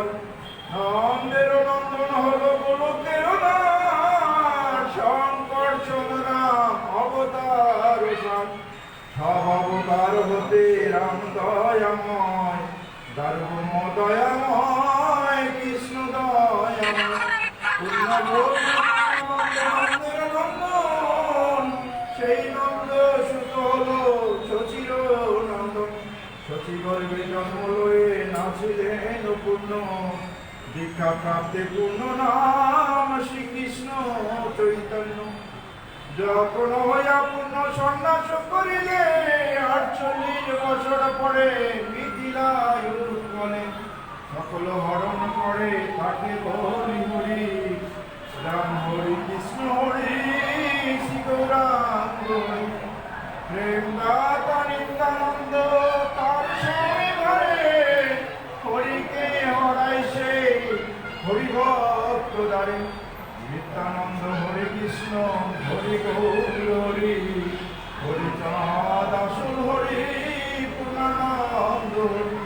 বল। নন্দের নন্দন হলো গোলকের নাথ, শঙ্কর চন্দ্রাম অবতার সাম। সব অবতার হতে রাম দয়াময়, দারুণ দয়াময় কৃষ্ণ দয়াময়। নন্দের নন্দন, সেই নন্দ সুত হলো শচির নন্দন। শচী গর্ভে জন্ম লয়ে নাচিলেন পূর্ণ, দীক্ষা প্রাপ্তে পূর্ণ নাম শ্রীকৃষ্ণ চৈতন্য। যখন হইয়া পূর্ণ সন্ন্যাস করিলে 48 বছর পরে মিথিলায় উৎপলে, সকল হরণ করে তাকে হরি হরি, রাম হরি কৃষ্ণ হরি শ্রী গৌরাঙ্গ হরি। প্রেম দাতা নিত্যানন্দ তার স্বামী ঘরে, হরিকে হরাই সে হরি ভক্ত দ্বারে। নিত্যানন্দ হরে কৃষ্ণ হরি গৌর হরি, হরিচাঁদ আসুর হরি পূর্ণানন্দ হরি।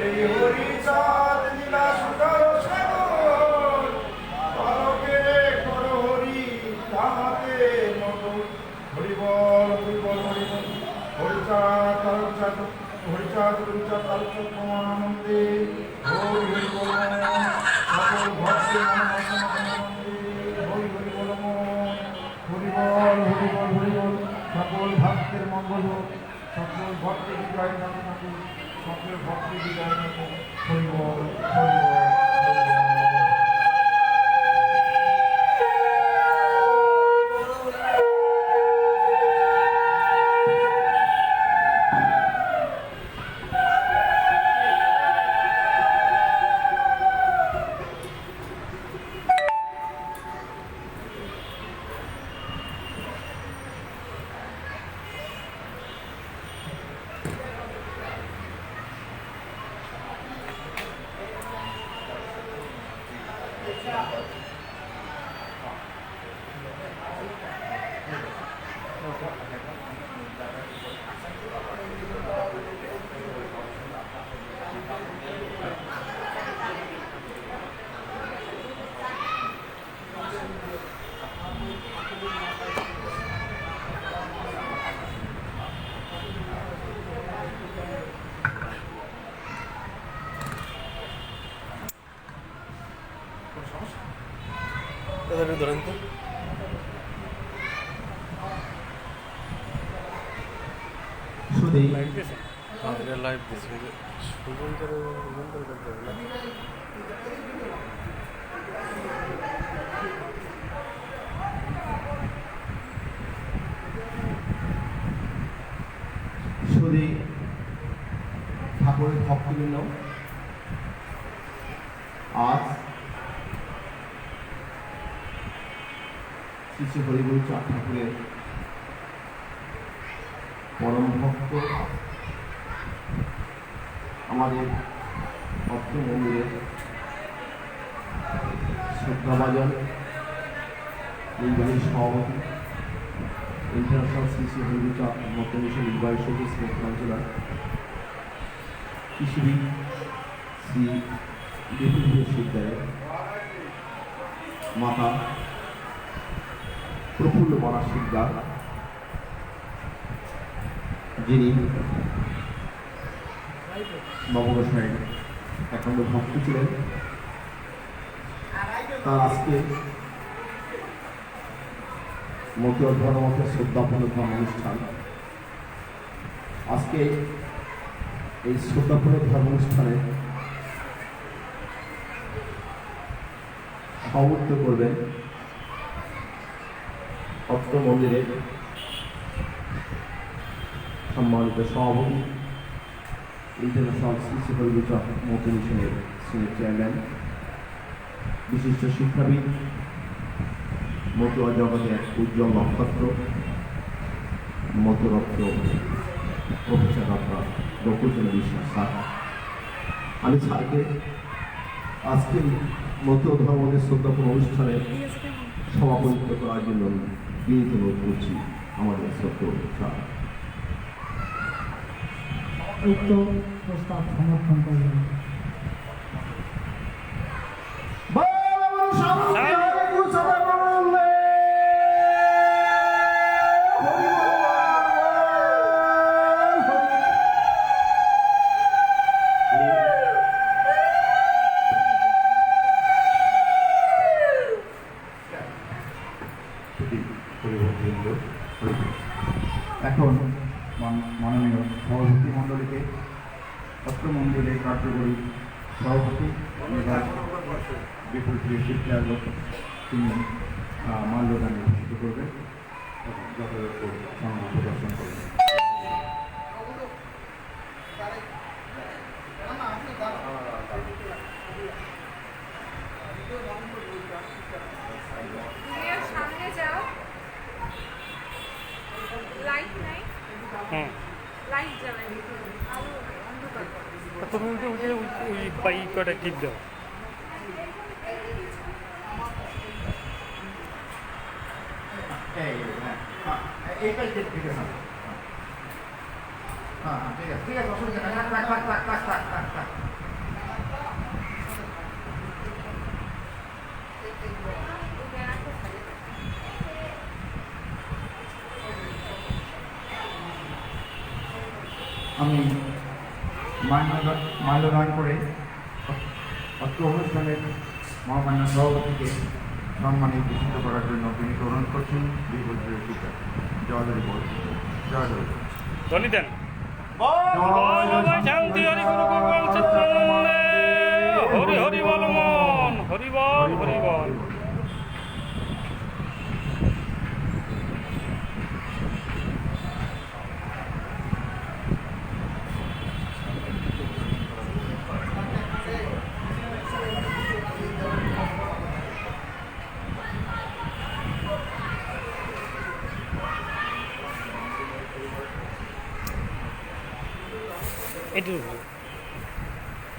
এই হরিচাঁদ লীলা সুন্দর সাগর, বালকে কর হরি তাহাতে মতো। হরি বল হরি বল হরি বল। হরিচাঁদ তারকচাঁদ হরিচাঁদ হরিচাঁদ তারকচাঁদ প্রমানন্দে হরি হরি বল। সকল ভক্তের হরি বল হরি বল হরি বল। সকল ভক্তের মঙ্গল হোক, সকল ভক্তের বিজয় না থাকুক, সকল ভক্তের বিজয় না থাকুক। হরি বল হরি বল। ধরেন তো লাইভ দিচ্ছে শুধু ঠাকুরের ভক্তবৃন্দ, আজ শ্রী শ্রী হরিবৈচাঁদ ঠাকুরের পরম ভক্ত আমাদের ভক্ত মন্দিরের শ্রদ্ধাভাজন নির্বাহী সভাপতি, ইন্টারন্যাশনাল শ্রী শ্রী হরিবৈচাঁদ মধ্য মিশন নির্বাহী সচিব শ্রী কাঞ্চলা, কৃষিবিদ শ্রী ডেপুটি বিশ্ববিদ্যালয়ের মাতা প্রফুল্ল বরা শিকদার, যিনি নবগোসাইয়ের একান্ত ভক্ত ছিলেন, তার আজকে মতুয়া ধর্মমতের শ্রদ্ধাপূর্ণ ধর্ম অনুষ্ঠান। আজকে এই শ্রদ্ধাপূর্ণ ধর্ম অনুষ্ঠানে সভাপতিত্ব করবেন অত্র মন্দিরের সম্মানিত সভাপতি, ইন্টারন্যাশনাল শ্রী শ্রী হরিবৈচাঁদ মধ্য মিশনের সিনিয়র চেয়ারম্যান, বিশিষ্ট শিক্ষাবিদ, মতুয়া জগতের উজ্জ্বল নক্ষত্র, মতুরত্ন প্রফেসর ডক্টর বকুলচন্দ্র বিশ্বাস স্যার। আমি স্যারকে আজকের মতুয়া ধর্মের শ্রদ্ধাপূর্ণ অনুষ্ঠানে সভাপতিত্ব করার জন্য বিনীত অনুরোধ করছি আমাদের শ্রদ্ধ স্যার। উক্ত প্রস্তাব সমর্থন করবেন। সভাপতি বিভাগ বিপুল প্রিয় শিক্ষাগত তিনি মাল্যদানে ভূষিত করবেন এবং যথাযথ সংঘ প্রদর্শন করবেন। সামনে যাও, লাইট নাই, লাইট জ্বালাই আলো অন্ধকার। তুমি ওই বাইক কটা টিপ দাও। এইটাই ঠিক আছে। হ্যাঁ ঠিক আছে ঠিক আছে, অসুবিধা নেই। রাখ। আমি মাল্যদান করে অত্র অনুষ্ঠানের মহামান্য সভাপতিকে সম্মানে ভূষিত করার জন্য বিনীত অনুরোধ করছেন বিপুল প্রিয় শিক্ষা। জয় হরি বল, জয় হরি বল। ধ্বনি দেন। শান্তি হরি গুরু গোপাল চিত্রানন্দে হরি হরি বল মন, হরি বল হরি বল।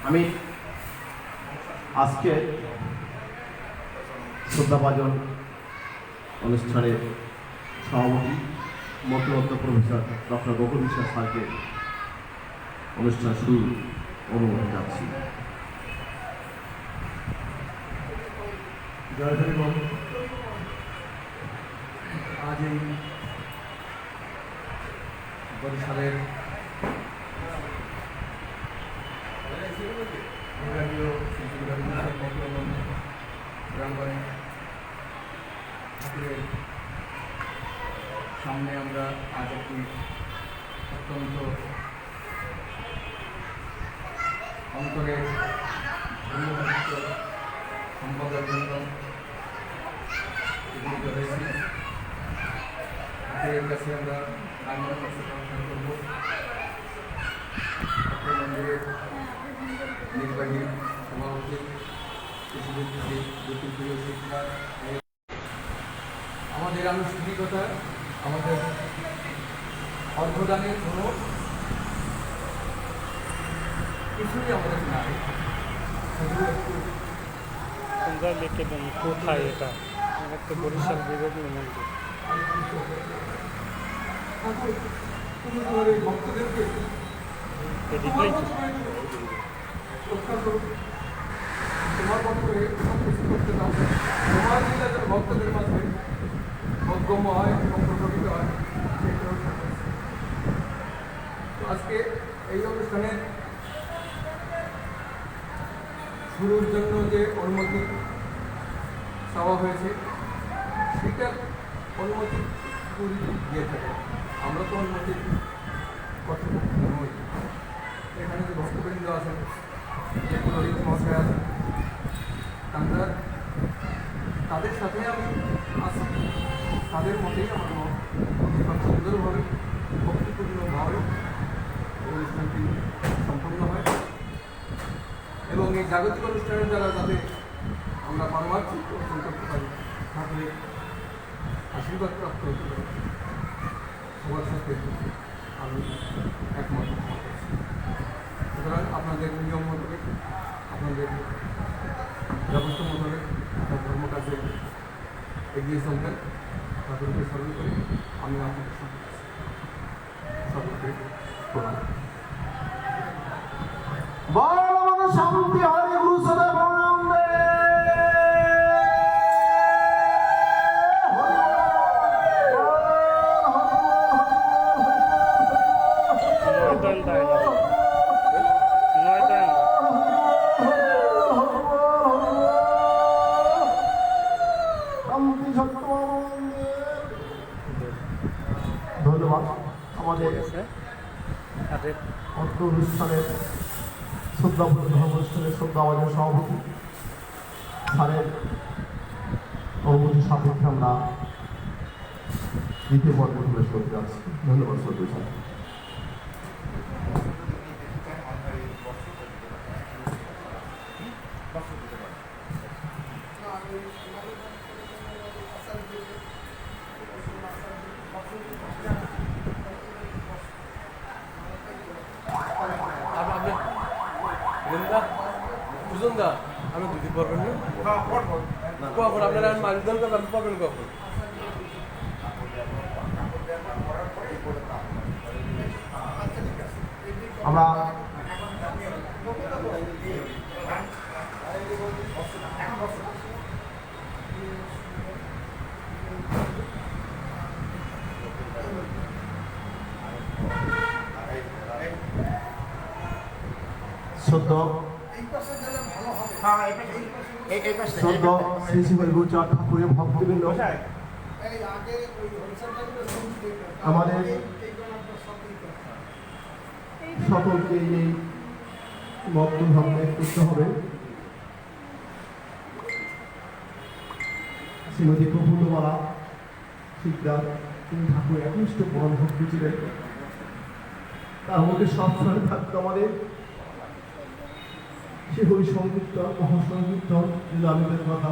আমি আজকে শ্রদ্ধাভাজন অনুষ্ঠানের সভাপতি মতরত্ন প্রফেসর ডক্টর গোকুল বিশ্বাস স্যারকে অনুষ্ঠান শুরু অনুমোদন যাচ্ছি। জয় হরি বল। আজ এই বরিশালের বিভাগীয় শিল্পী প্রাঙ্গণে ঠাকুরের সামনে আমরা আজ একটি অত্যন্ত অন্তরের ধন্যবাদিত সম্পদের জন্য উপনীত হয়েছি। ঠাকুরের কাছে আমরা আনন্দ প্রার্থনা করব। ঠাকুর মন্দিরের নির্বাহী সভাপতি প্রিয় শিক্ষা, আমাদের আনুষ্ঠানিকতা, আমাদের অর্থদানের কোনো কিছুই আমাদের নাই। শুধু একটু তোমরা লিখে দেন কোথায় এটা। একটা বরিশাল বিভাগীয় মন্দির। তোমার এই ভক্তদেরকে লিখলেই তো। তোমার মতো করে কিছু করতে দাও। তোমার লীলা যেন ভক্তদের মাঝে বোধগম্য হয় এবং প্রকটিত হয়, সেটাও তো আজকে এই অনুষ্ঠানের শুরুর জন্য যে অনুমতি চাওয়া হয়েছে সেটার অনুমতি পুরী দিয়ে থাকে। আমরা তো অনুমতি কর্তৃপক্ষ নই। এখানে যে ভক্তবৃন্দ আছেন, যে পুরোহিত মহাশয় আছেন, আমরা তাদের সাথে আমি আছি, তাদের মতেই আমার মত সুন্দরভাবে ভক্তিপূর্ণভাবে এই অনুষ্ঠানটি সম্পন্ন হয় এবং এই জাগতিক অনুষ্ঠানের দ্বারা যাতে আমরা পারমার্থিক অর্জন করতে পারি, ঠাকুরের আশীর্বাদ প্রাপ্ত হতে পারি, সবার সাথে আমি একমত করছি। সুতরাং আপনাদের নিয়ম মোতাবেক, আপনাদের ব্যবস্থা মোতাবেক আপনার ধর্মকাজে এগিয়ে চলবেন। ঠাকুরকে স্মরণ করে আমি আপনাদের সকলকে প্রণাম। শান্তি হরে গুরু সদা প্রণাম দে। ধন্যবাদ আমাদের অর্থ অনুষ্ঠানের শ্রদ্ধা অনুষ্ঠানের শ্রদ্ধা আমাদের সভাপতি স্যারের অনুমতি সাপেক্ষে আমরা দ্বিতীয় পর্ব প্রবেশ করতে যাচ্ছি। ধন্যবাদ শ্রদ্ধা স্যার। বুঝুন দা আমি দিদি পারবেন না কখন আপনারা মালিক দল করবেন পাবেন কখন আমরা সদ্য শ্রী শ্রী হরিগুরুচাঁদ ঠাকুরের ভক্তবৃন্দ আমাদের সকলকে এই বক্তব্য করতে হবে। শ্রীমতী প্রফুল্লবালা শিকদার তিনি ঠাকুরের একনিষ্ঠ পরম ভক্ত ছিলেন। তার মধ্যে সবসময় থাকতো আমাদের সে হরি সংকীর্তন মহাসংকীর্তন লীলামিতের কথা।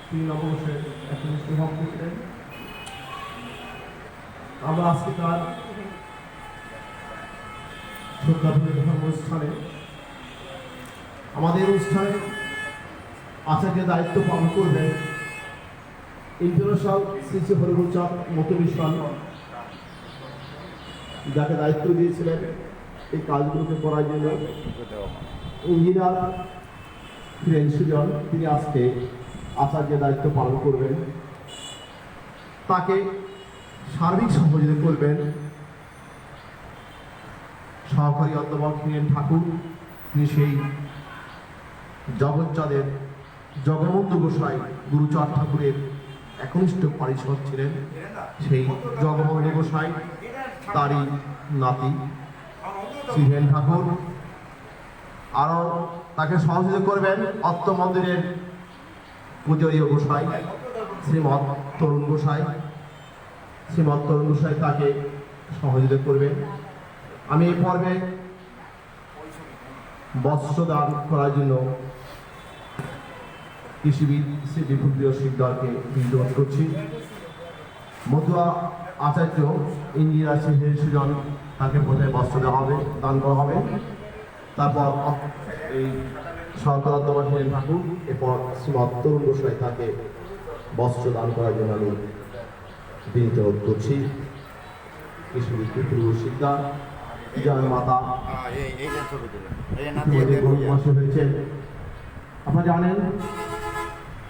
তিনি নববর্ষের একনিষ্ঠ ভক্ত ছিলেন। আমরা আজকে তার শ্রদ্ধাভরে অনুষ্ঠানে আমাদের অনুষ্ঠানে আচার্য দায়িত্ব পালন করবেন ইন্টারন্যাশনাল শ্রী শ্রী হরিগুরুচাঁদ মোটিভেশন, যাকে দায়িত্ব দিয়েছিলেন এই কাজগুলোকে করার জন্য ইঞ্জিনিয়ার ফিরেন সুজন, তিনি আজকে আচার্য দায়িত্ব পালন করবেন। তাকে সার্বিক সহযোগিতা করবেন সহকারী অধ্যাপক হিরেন ঠাকুর। তিনি সেই জগৎচাঁদের জগবন্ধু গোসাই গুরুচাঁদ ঠাকুরের একনিষ্ঠ পারিষদ ছিলেন। সেই জগবন্ধু গোসাই তারই নাতি শ্রী হিরেন ঠাকুর। আরও তাকে সহযোগিতা করবেন অত্ত মন্দিরের পূজনীয় গোসাই শ্রীমৎ তরুণ গোসাই। শ্রীমৎ তরুণ গোসাই তাকে সহযোগিতা করবেন। আমি এই পর্বে বস্ত্র দান করার জন্য কৃষিবিদ শ্রী বিপুপ্রিয় শিকদারকে বিনোদন করছি। মতুয়া আচার্য ইঞ্জিনিয়ার শ্রী হিরেন সুজন, তাকে প্রথমে বস্ত্র দেওয়া হবে, দান করা হবে। তারপর এই সরকার অধ্যাপক হিরেন ঠাকুর, এরপর শ্রীমৎ তরুণ গোসাই তাকে বস্ত্র দান করার জন্য আমি বিনীত অনুরোধ করছি। কৃষিবিদ বিপুপ্রিয় শিকদার জয় মাতা হয়েছেন। আপনারা জানেন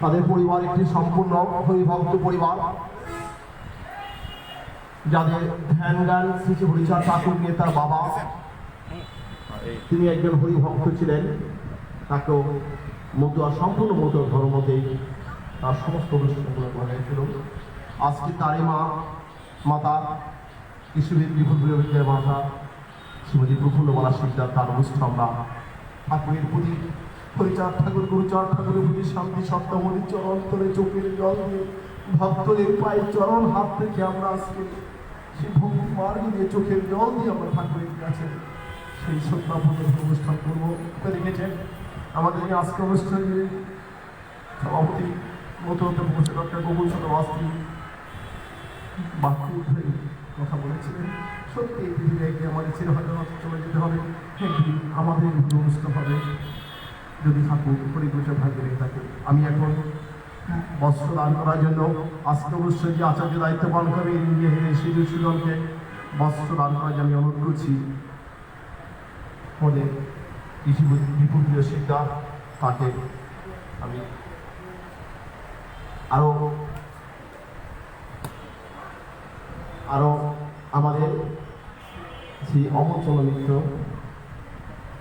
তাদের পরিবার একটি সম্পূর্ণ হরিভক্ত পরিবার, যাদের ধ্যান জ্ঞান শ্রী শ্রী হরিচাঁদ ঠাকুর নিয়ে তার বাবা, তিনি একজন হরিভক্ত ছিলেন। তাকেও মতুয়া সম্পূর্ণ মতুয়া ধর্মতেই তার সমস্ত অনুষ্ঠানগুলো করা হয়েছিল। আজকে তারই মাতা কৃষিবিদ বিপুপ্রিয় বিদ্যার মাতা শ্রীমতী প্রফুল্লবালা শিকদার, তার অনুষ্ঠান আমরা ঠাকুরের প্রতি হরিচাঁদ ঠাকুর গুরুচাঁদ ঠাকুরের প্রতি শান্তি সপ্তমণি চরণ তলে চোখের জল দিয়ে ভক্তদের পায়ে চরণ হাত থেকে আমরা আজকে সেই ভক্তি মার্গ দিয়ে চোখের জল দিয়ে আমরা ঠাকুরের কাছে সেই শ্রদ্ধাপূর্ণ অনুষ্ঠান করবো রেখেছেন। আমাদের এই আজকে অনুষ্ঠানে সভাপতি মতো বসে ডক্টর গোকুল চন্দ্র অস্ত্রী বাক্য উঠে কথা বলেছিলেন। সত্যি এই পৃথিবীতে একদিন আমাদের চিরহয়তো চলে যেতে হবে, একদিন আমাদের অনুষ্ঠান হবে যদি ঠাকুর পরিবেশে ভাগ্য রেখে থাকে। আমি এখন বস্ত্র দান করার জন্য আজকে অবশ্যই যে আচার্য দায়িত্ব পালন করবে শিশু সুজনকে বস্ত্র দান করার জন্য আমি অনুরোধ করছি। আমাদের বিপুপ্রিয় শিকদার, তাকে আমি আরো আমাদের শ্রী অমরচন্দ্র মিত্র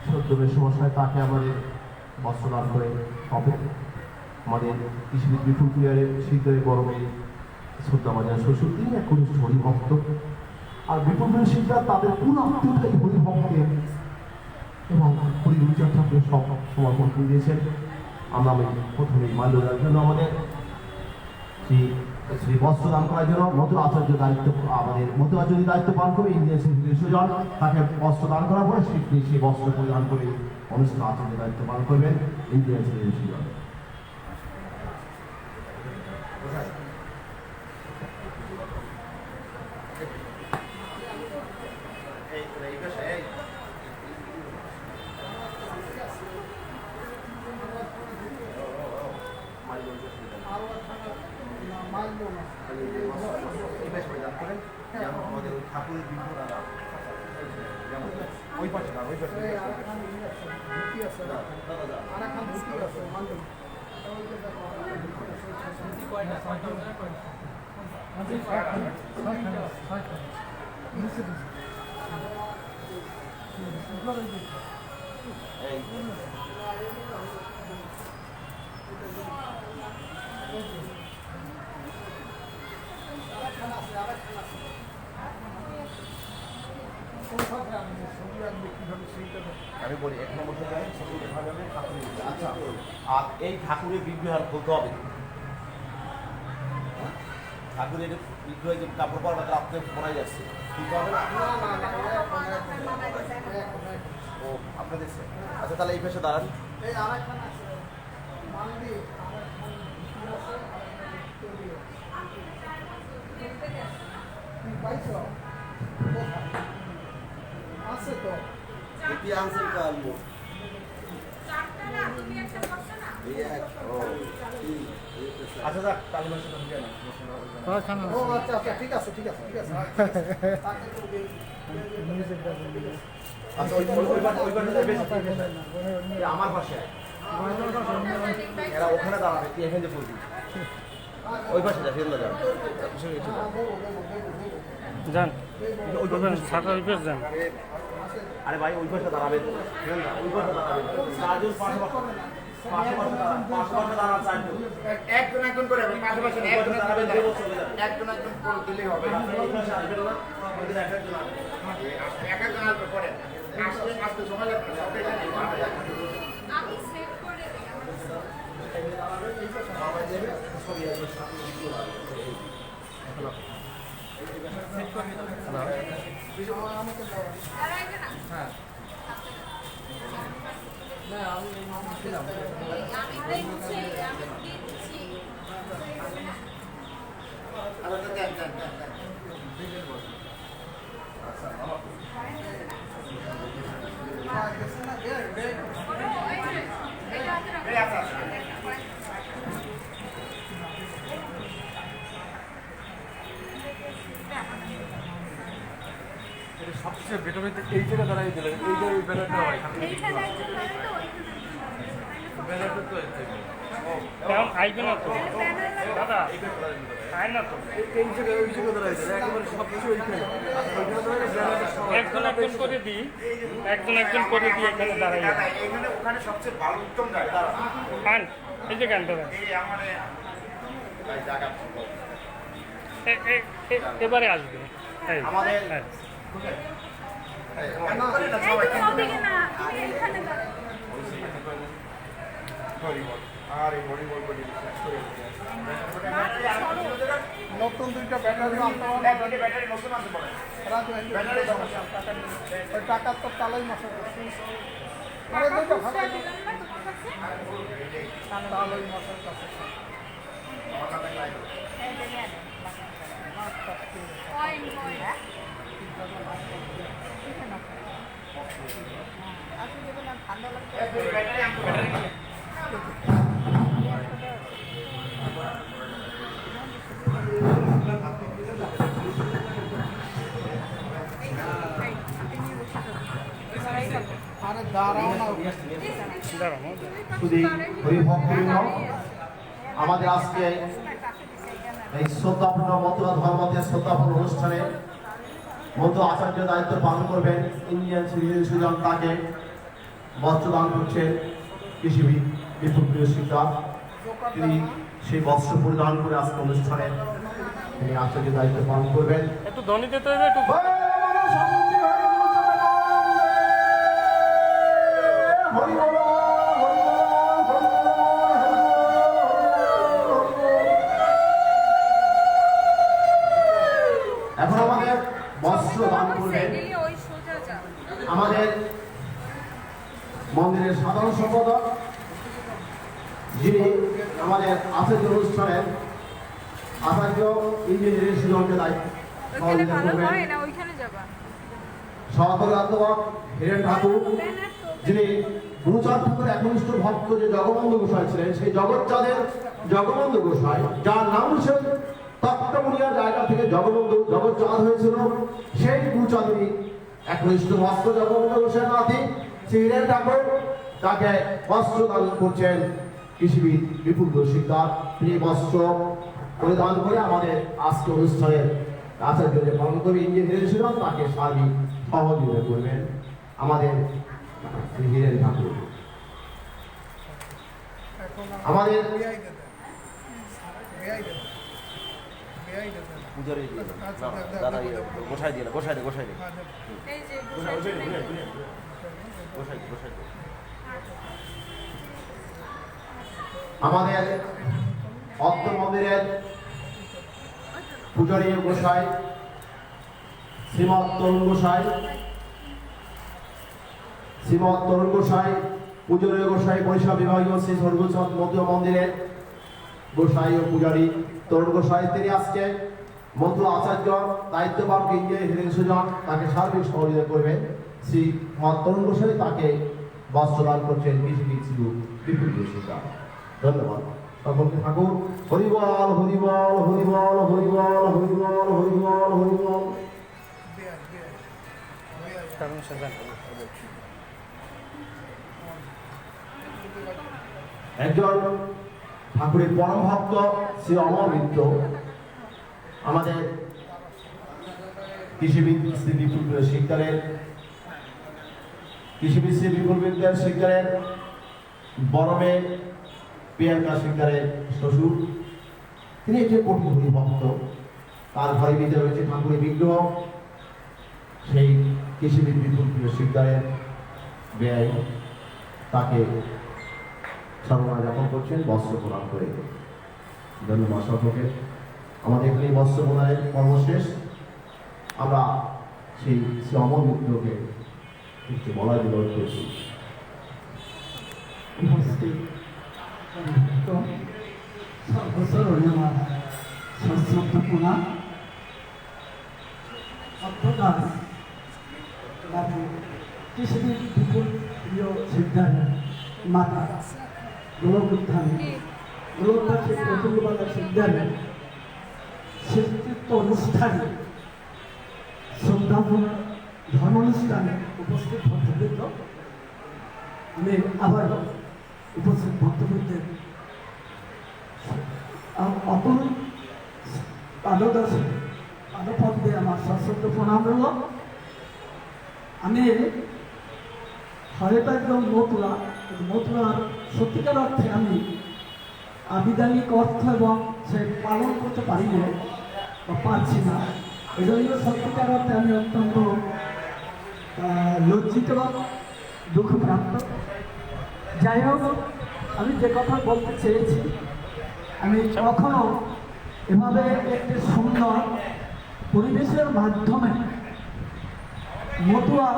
সত্যমের সমস্যায়, তাকে আমাদের বস্ত্র দান করে হবে। আমাদের কৃষিবিদ বিপুল প্রিয়ারের শিকদারের বড় মেয়ে শ্রদ্ধা বাজার শ্বশুর, তিনি একনিষ্ঠ হরিভক্ত। আর বিপুল প্রিয় শিকদার তাদের পুরো আত্মীয়টাই হরিভক্তের এবং পরিচর্যা ঠাকুরের সব সমর্পণ করে দিয়েছেন। আমরা প্রথমে মাল্যদার জন্য আমাদের শ্রী বস্ত্র দান করার জন্য মধু আচার্য দায়িত্ব, আমাদের মধু আচার্য দায়িত্ব পালন করে ইন্ডিয়ান সিভিল সুজন তাকে বস্ত্র দান করার পরে সেই বস্ত্র পরিধান করে অনুষ্ঠান আচার্য দায়িত্ব পালন করবেন ইন্ডিয়ান সিভিল সুজন। ঠাকুরের ওই পাশে না, ওই পাশে আমি বলি 1 নম্বর থেকে আচ্ছা, আর এই ঠাকুরের বিগ্রহ আর খুলতে হবে, ঠাকুরের বিগ্রহ যে কাপড় পরা আপনি মনে যাচ্ছে খুলতে হবে না? ও আপনি দেখছেন, আচ্ছা তাহলে এই পাশে দাঁড়ান। আচ্ছা যাক তালিমার সাথে ঠিক আছে ঠিক আছে ঠিক আছে। আচ্ছা আমার পাশে এরা ওখানে দাঁড়াবে, তুই এখানে বলবি ওই পাশে যা ফেরলে যান যান সারা ওই পাশ যান। আরে ভাই ওই পাশে দাঁড়াবে, ওই পাশে দাঁড়াবে, চারজন পাশে দাঁড়ান, চারজন একজন একজন করে পাশাপাশি একজন দাঁড়াবেন, একজন একজন করে দিলেই হবে। এই পাশে আসবেন না, ওইদিন এক একজন আসবে, এক একজন আসবে পরে আসতে আসতে সময় লাগবে। আমি সেভ করে দিই আমি দিচ্ছি সবচেয়ে বেটার হইতে এই জায়গা দাঁড়াই দিলেন, এই যে ওই ব্যানারটা হয় ব্যানারটা তো কেমন আইবে না তো দাদা, আয় না তো এই জায়গায় ওই জায়গা দাঁড়াই দিলেন একেবারে সবচেয়ে ওইখানে একজন একজন করে দিই, একজন একজন করে দিই এখানে দাঁড়াই এখানে ওখানে সবচেয়ে ভালো উত্তম জায়গা খান এই যে গান দাদা এই আমাদের জায়গা এবারে আসবে এই, আমাদের হ্যাঁ। নতুন দুইটা ব্যাটারি ব্যাটারি নতুন আনতে পারে ব্যাটারি সমস্যা ওই টাকার তো তালাই মশা আরে দুইটা ভালো তালাই মশার কাছে আরে দাঁড়াও না শুধু হরিভক্তবৃন্দ, আমাদের আজকে এই শ্রদ্ধাপূর্ণ মতুয়া ধর্মদের শ্রদ্ধাপূর্ণ অনুষ্ঠানে মতো আচার্য দায়িত্ব পালন করবেন ইন্ডিয়ান সিভিল সুজন, তাকে বস্ত্র দান করছেন কৃষিবিদ বিপুলপ্রিয় শিক্ষক। তিনি সেই বস্ত্র পরিধান করে আজকে অনুষ্ঠানে তিনি আচার্য দায়িত্ব পালন করবেন। একটু ধ্বনি দিতে হবে একটু। যিনি আমাদের আচার্য অনুষ্ঠানের আচার্য ইঞ্জিনিয়ারিং সুজনকে দায়িত্ব ওইখানে ভালো হয় না ওইখানে যাবা সহকারী অধ্যাপক হীরেন ঠাকুর, যিনি গুরুচাঁদ ঠাকুরের একনিষ্ঠ ভক্ত যে জগবন্ধু গোসাই ছিলেন, সেই জগৎচাঁদের জগবন্ধু গোসাই, যার নাম সে তক্তমুনিয়া জায়গা থেকে জগৎচাঁদ হয়েছিল, সেই গুরুচাঁদেরই একনিষ্ঠ ভক্ত জগবন্ধু গোসাই নাতি শ্রী হীরেন ঠাকুর, তাকে বস্ত্র দান করছেন কৃষিবিদ বিপুল শিকদার। তিনি বস্ত্র পরিধান করে আমাদের আজকে অনুষ্ঠানের আচার্য যে পালন করবে ইঞ্জিনিয়ারিং ছিল, তাকে সার্বিক সহযোগিতা করবেন আমাদের শ্রী হীরেন ঠাকুর। আমাদের পূজারি দাদা গোসাই দিয়ে গোসাই দে গোসাই দে এই যে গোসাই গোসাই আমাদের অর্থ মন্দিরের পূজারী গোসাই শ্রীমৎ তরুণ গোসাই, শ্রীমৎ তরুণ গোসাই, পূজনীয় গোসাই, বরিশাল বিভাগীয় শ্রী স্বর্গচাঁদ মতুয়া মন্দিরের গোসাই ও পূজারী তরুণ গোসাই, তিনি আজকে মতুয়া আচার্য দায়িত্ববান ইঞ্জিনিয়ারিং সুজন, তাকে সার্বিক সহযোগিতা করবেন শ্রী তরুণ গোসাই, তাকে বস্ত্রদান করছেন কৃষিবিদ শ্রী বিপুল শিকদার। ধন্যবাদ সকলকে। ঠাকুর হরিবল হরিবল হরিবল হরিবল হরিবল হরিবল হরিবল। একজন ঠাকুরের পরম ভক্ত শ্রী অমর মিত্র, আমাদের কৃষিবিদ শ্রী বিপুল শিকদারের শিকদারের বড় মেয়ে প্রিয়াঙ্কা শিকদারের শ্বশুর, তিনি একটি কোটি হরি ভক্ত। তার ঘরে বিতে রয়েছে ঠাকুরের বিগ্রহ, সেই কৃষিবিদ বিপুল শিকদারের ব্যয়, তাকে সম্মান যাপন করছেন বস্ত্র প্রদান করে। ধন্যবাদ সকলকে। আমাদের এখানে বস্ত্র প্রদানের কর্মশেষ। আমরা সেই শ্রী অমর মিত্রকে একটু বলার বিরোধ করছি। সর্বসরণীয় সশ্রদ্ধপূর্ণা অর্থদাস কৃষিবিদ বিপুল প্রিয় সিদ্ধান্ত মাতা গোলক উত্থান গোলকবাসী প্রফুল্লবালা সিদ্ধান্ত শ্রেষ্ঠত্ব অনুষ্ঠানে শ্রদ্ধাপূর্ণ ধর্ম অনুষ্ঠানে উপস্থিত ভক্তবৃন্দ, আমি আবার উপস্থিত ভক্তবৃন্দের অতুল পাদপদ দিয়ে আমার সশ্রদ্ধ প্রণাম রইল। আমি হয়তো একদম মথুরার সত্যিকার অর্থে আমি আবিধানিক অর্থ এবং সে পালন করতে পারি না বা পারছি না, এই জন্য সত্যিকার অর্থে আমি অত্যন্ত লজ্জিত এবং দুঃখপ্রাপ্ত। যাই হোক, আমি যে কথা বলতে চেয়েছি, আমি কখনো এভাবে একটি সুন্দর পরিবেশের মাধ্যমে মতুয়া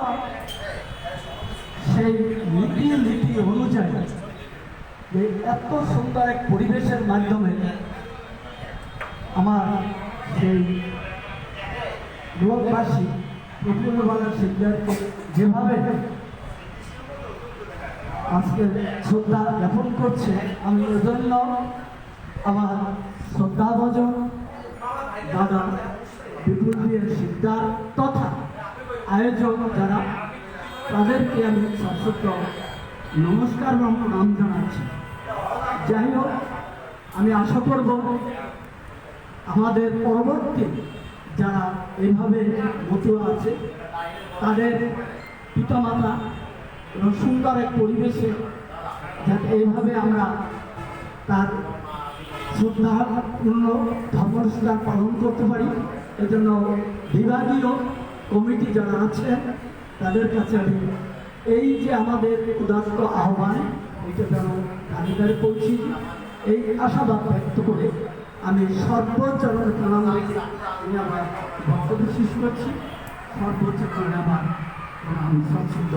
সেই নীতি অনুযায়ী যে এত সুন্দর এক পরিবেশের মাধ্যমে আমার সেই লোকবাসী প্রফুল্লবালা সিদ্ধার্থকে যেভাবে আজকে শ্রদ্ধা জ্ঞাপন করছে, আমি এজন্য আমার শ্রদ্ধাভজন দাদা বিপুল সিদ্ধার তথা আয়োজক যারা, তাদেরকে আমি সশ্রদ্ধ নমস্কার এবং প্রণাম জানাচ্ছি। যাই হোক, আমি আশা করব আমাদের পরবর্তী যারা এইভাবে মতুয়া আছে, তাদের পিতামাতা এবং সুন্দর এক পরিবেশে যাতে এইভাবে আমরা তার শ্রদ্ধাপূর্ণ ধর্মঅনুষ্ঠান পালন করতে পারি, এজন্য বিভাগীয় কমিটি যারা আছেন তাদের কাছে আমি এই যে আমাদের উদাত্ত আহ্বান, এটা যেন কারিগরে পৌঁছি, এই আশাবাদ ব্যক্ত করে আমি সর্বোচ্চ প্রণাম রেখে আমি আমার বক্তব্য শেষ করছি। সর্বোচ্চ করে আমার প্রণাম সশ্রদ্ধ।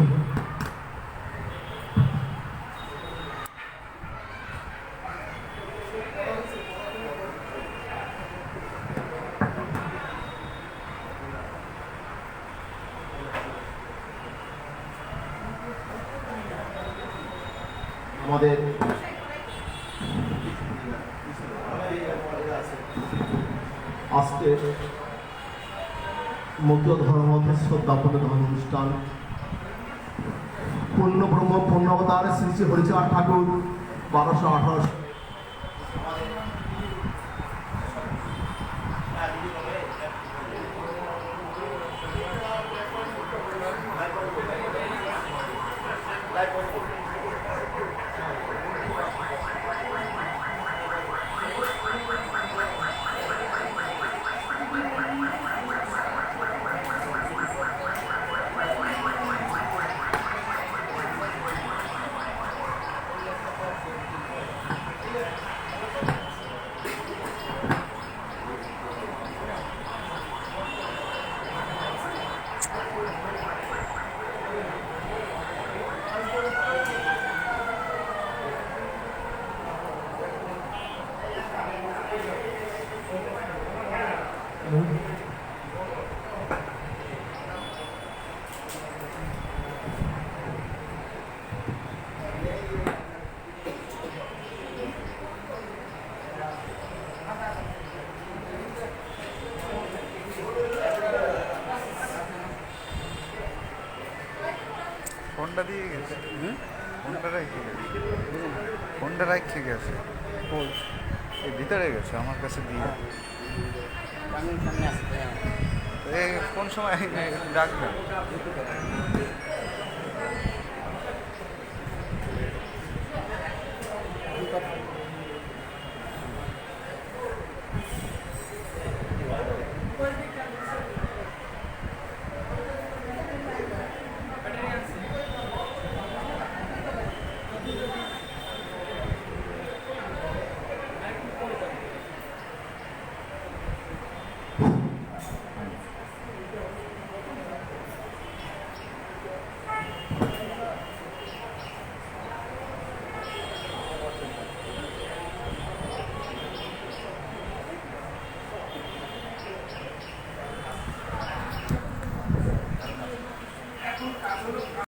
আমাদের আজকে মুক্ত ধর্ম শ্রদ্ধাপন ধর্ম অনুষ্ঠান পূর্ণ ব্রহ্ম পূর্ণবতার শ্রী শ্রী হরিচাঁদ ঠাকুর 1218 ফোনটা দিয়ে গেছে ফোনটা রেখে গেছে ফোনটা রেখে গেছে এই ভিতরে গেছে আমার কাছে দিয়ে এই কোন সময় ডাকবেন